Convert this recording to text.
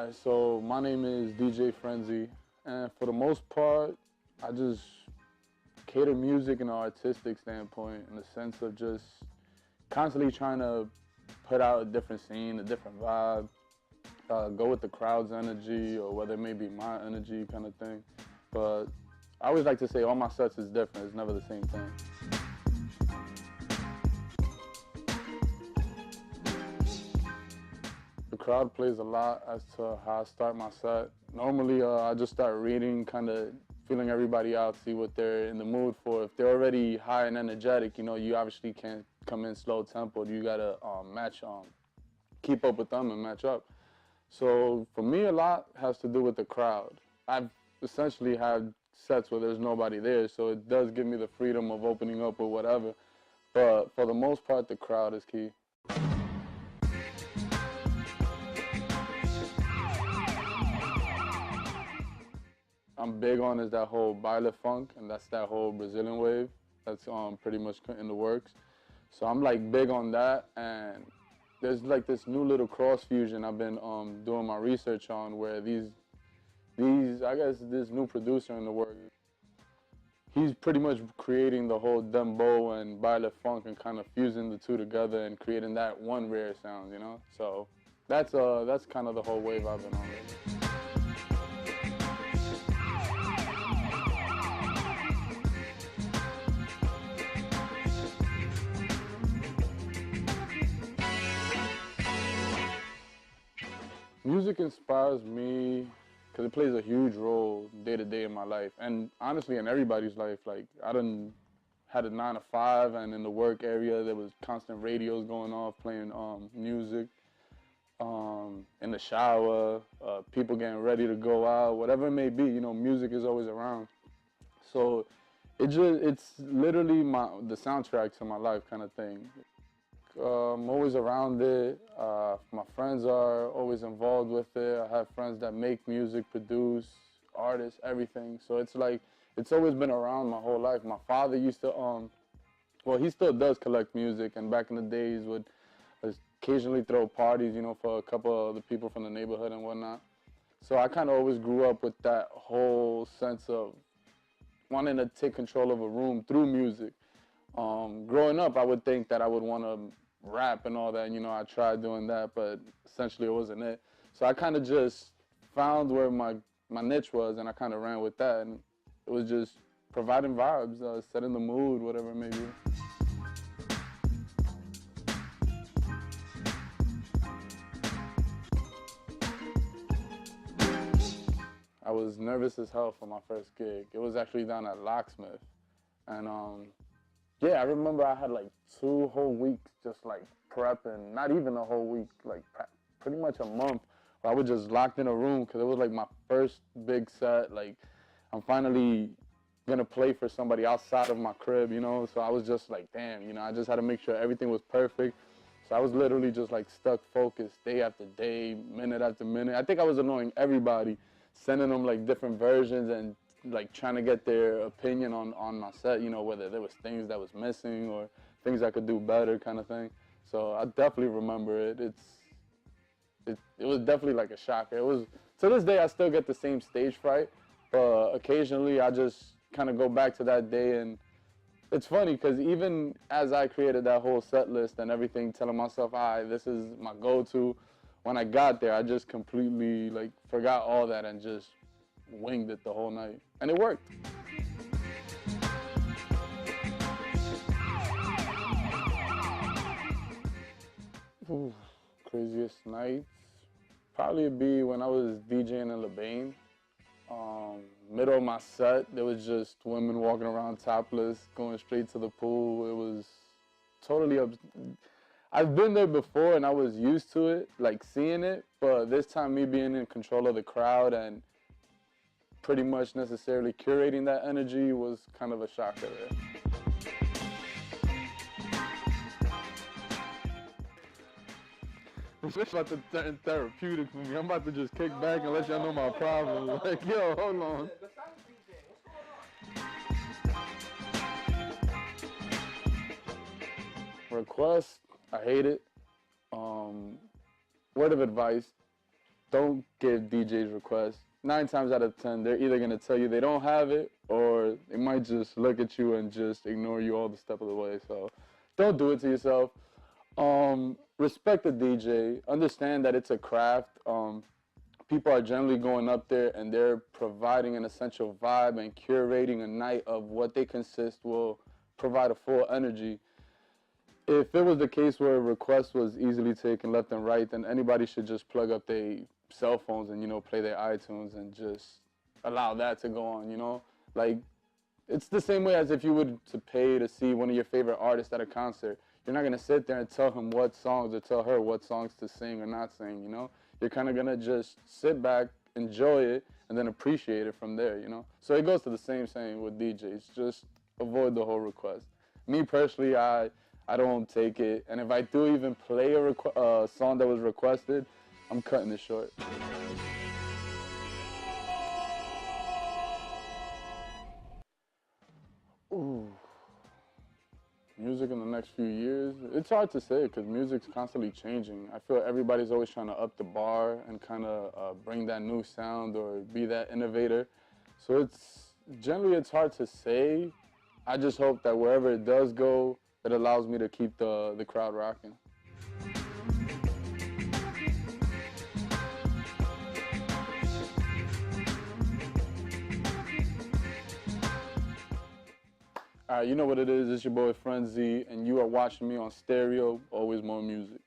Alright, so my name is DJ Frenzy, and for the most part, I just cater music in an artistic standpoint, in the sense of just constantly trying to put out a different scene, a different vibe, go with the crowd's energy, or whether it may be my energy kind of thing. But I always like to say all my sets is different, it's never the same thing. The crowd plays a lot as to how I start my set. Normally, I just start reading, kind of feeling everybody out, see what they're in the mood for. If they're already high and energetic, you obviously can't come in slow tempo. You gotta keep up with them and match up. So for me, a lot has to do with the crowd. I've essentially had sets where there's nobody there, so it does give me the freedom of opening up or whatever. But for the most part, the crowd is key. I'm big on is that whole baile funk, and that's that whole Brazilian wave that's pretty much in the works. So I'm like big on that, and there's like this new little cross fusion I've been doing my research on, where I guess this new producer in the work, he's pretty much creating the whole dembow and baile funk and kind of fusing the two together and creating that one rare sound, So that's kind of the whole wave I've been on lately. Music inspires me because it plays a huge role day to day in my life, and honestly in everybody's life. Like, I done had a 9 to 5, and in the work area there was constant radios going off playing music. In the shower, people getting ready to go out, whatever it may be, music is always around. So it's literally the soundtrack to my life kind of thing. I'm always around it. My friends are always involved with it. I have friends that make music, produce, artists, everything. So it's like, it's always been around my whole life. My father used to, well, he still does collect music, and back in the days would occasionally throw parties, for a couple of the people from the neighborhood and whatnot. So I kind of always grew up with that whole sense of wanting to take control of a room through music. Growing up, I would think that I would want to rap and all that, I tried doing that, but essentially it wasn't it. So I kind of just found where my niche was, and I kind of ran with that, and it was just providing vibes, setting the mood, whatever it may be. I was nervous as hell for my first gig. It was actually down at Locksmith, and yeah, I remember I had like 2 whole weeks just like prepping, not even a whole week, like pretty much a month, where I was just locked in a room because it was like my first big set. Like, I'm finally gonna play for somebody outside of my crib, So I was just like, damn, I just had to make sure everything was perfect. So I was literally just like stuck focused day after day, minute after minute. I think I was annoying everybody, sending them like different versions and like trying to get their opinion on my set, whether there was things that was missing or things I could do better kind of thing. So I definitely remember it. It was definitely like a shocker. It was, to this day, I still get the same stage fright, but occasionally I just kind of go back to that day, and it's funny because even as I created that whole set list and everything, telling myself, all right, this is my go-to, when I got there, I just completely like forgot all that and just winged it the whole night, and it worked. Ooh, craziest nights, probably it'd be when I was DJing in LeBain. Middle of my set, there was just women walking around topless, going straight to the pool. It was totally I've been there before and I was used to it, like seeing it, but this time me being in control of the crowd and pretty much necessarily curating that energy was kind of a shocker there. It's about to turn therapeutic for me. I'm about to just kick back and let y'all know my problem. Like, yo, hold on. Request, I hate it. Word of advice, don't give DJs requests. 9 times out of 10, they're either gonna tell you they don't have it, or they might just look at you and just ignore you all the step of the way. So don't do it to yourself. Respect the DJ. Understand that it's a craft. People are generally going up there and they're providing an essential vibe, and curating a night of what they consist will provide a full energy. If it was the case where a request was easily taken left and right, then anybody should just plug up their cell phones and, play their iTunes and just allow that to go on, Like, it's the same way as if you would to pay to see one of your favorite artists at a concert. You're not going to sit there and tell him what songs, or tell her what songs to sing or not sing, You're kind of going to just sit back, enjoy it, and then appreciate it from there, So it goes to the same saying with DJs. Just avoid the whole request. Me personally, I don't take it, and if I do even play a song that was requested, I'm cutting it short. Ooh. Music in the next few years, it's hard to say because music's constantly changing. I feel everybody's always trying to up the bar and kind of bring that new sound or be that innovator. So it's hard to say. I just hope that wherever it does go, it allows me to keep the crowd rocking. All right, you know what it is. It's your boy Fren, and you are watching me on Stereo, Always More Music.